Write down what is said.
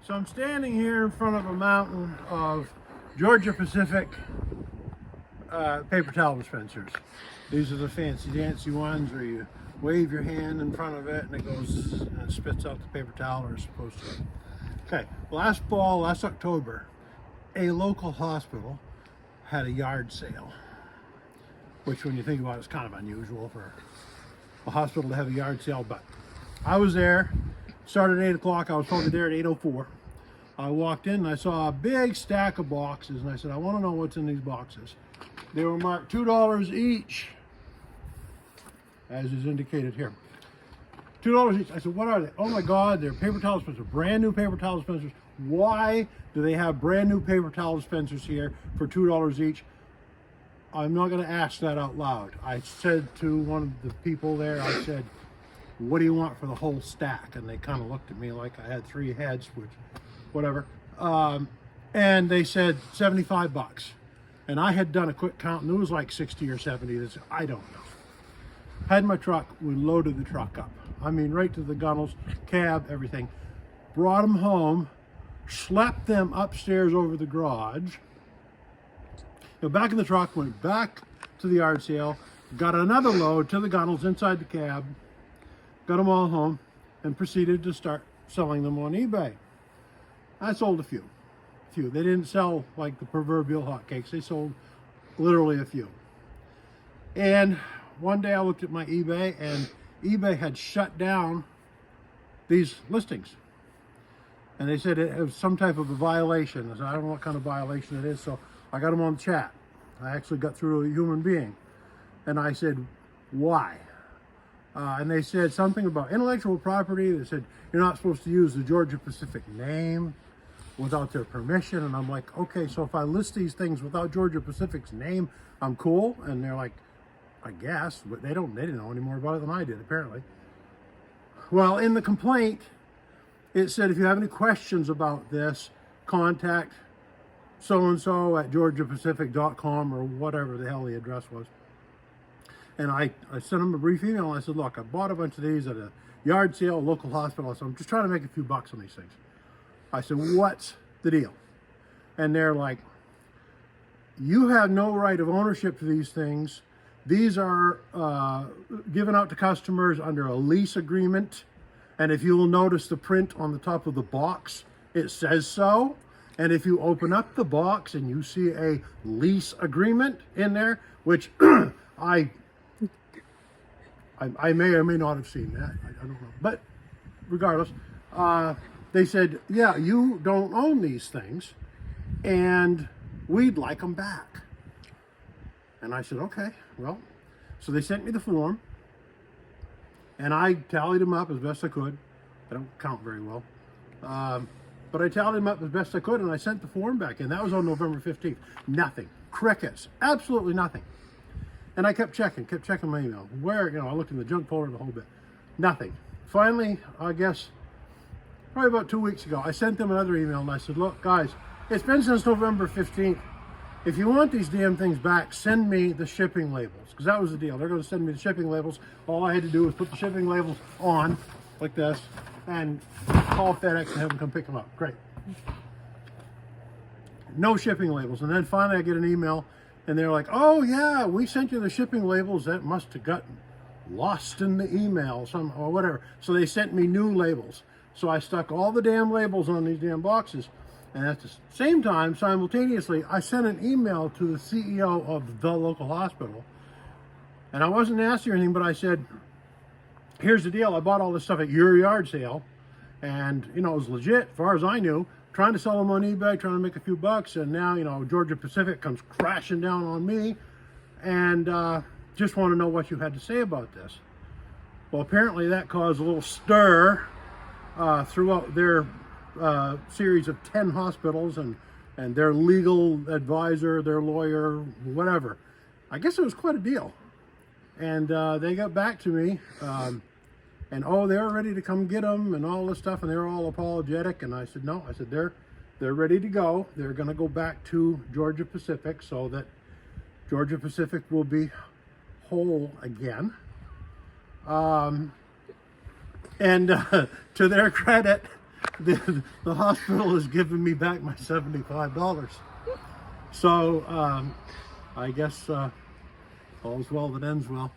So I'm standing here in front of a mountain of Georgia Pacific paper towel dispensers. These are the fancy dancy ones where you wave your hand in front of it and it goes and spits out the paper towel, or it's supposed to. Okay, last October, a local hospital had a yard sale, which when you think about it is kind of unusual for a hospital to have a yard sale, but I was there. Started at 8 o'clock. I was probably there at 8:04. I walked in and I saw a big stack of boxes and I said, I want to know what's in these boxes. They were marked $2 each, as is indicated here. $2 each. I said, what are they? Oh my God, they're paper towel dispensers, brand new paper towel dispensers. Why do they have brand new paper towel dispensers here for $2 each? I'm not going to ask that out loud. I said to one of the people there, I said, what do you want for the whole stack? And they kind of looked at me like I had three heads, which, whatever. And they said 75 bucks. And I had done a quick count and it was like 60 or 70. This, I don't know. Had my truck, we loaded the truck up. I mean, right to the gunnels, cab, everything. Brought them home, schlepped them upstairs over the garage. Back in the truck, went back to the yard sale, got another load to the gunnels inside the cab, got them all home, and proceeded to start selling them on eBay. I sold a few. They didn't sell like the proverbial hotcakes. They sold literally a few. And one day I looked at my eBay and eBay had shut down these listings. And they said it was some type of a violation. I said, I don't know what kind of violation it is, so I got them on the chat. I actually got through to a human being. And I said, why? And they said something about intellectual property. They said, you're not supposed to use the Georgia Pacific name without their permission. And I'm like, okay, so if I list these things without Georgia Pacific's name, I'm cool? And they're like, I guess, but they didn't know any more about it than I did, apparently. Well, in the complaint, it said, if you have any questions about this, contact so-and-so at georgiapacific.com or whatever the hell the address was. And I sent them a brief email and I said, look, I bought a bunch of these at a yard sale, a local hospital. So I'm just trying to make a few bucks on these things. I said, what's the deal? And they're like, you have no right of ownership to these things. These are given out to customers under a lease agreement. And if you will notice the print on the top of the box, it says so. And if you open up the box and you see a lease agreement in there, which I may or may not have seen that. I don't know. But regardless, they said, yeah, you don't own these things and we'd like them back. And I said, okay, well, so they sent me the form and I tallied them up as best I could. I don't count very well. But I tallied them up as best I could and I sent the form back in. That was on November 15th. Nothing. Crickets. Absolutely nothing. And I kept checking my email. Where, I looked in the junk folder the whole bit. Nothing. Finally, I guess, probably about 2 weeks ago, I sent them another email and I said, look, guys, it's been since November 15th. If you want these damn things back, send me the shipping labels. Because that was the deal. They're going to send me the shipping labels. All I had to do was put the shipping labels on, like this, and call FedEx and have them come pick them up. Great. No shipping labels. And then finally I get an email and they're like, oh yeah, we sent you the shipping labels. That must have gotten lost in the email or whatever. So they sent me new labels. So I stuck all the damn labels on these damn boxes. And at the same time, simultaneously, I sent an email to the CEO of the local hospital. And I wasn't nasty or anything, but I said, here's the deal. I bought all this stuff at your yard sale. And, it was legit, as far as I knew. Trying to sell them on eBay, trying to make a few bucks, and now, Georgia Pacific comes crashing down on me, and just want to know what you had to say about this. Well, apparently that caused a little stir throughout their series of 10 hospitals and their legal advisor, their lawyer, whatever. I guess it was quite a deal. And they got back to me, and they were ready to come get them and all this stuff, and they were all apologetic. And I said, no, they're ready to go. They're going to go back to Georgia Pacific so that Georgia Pacific will be whole again. And to their credit, the hospital has given me back my $75. So I guess all's well that ends well.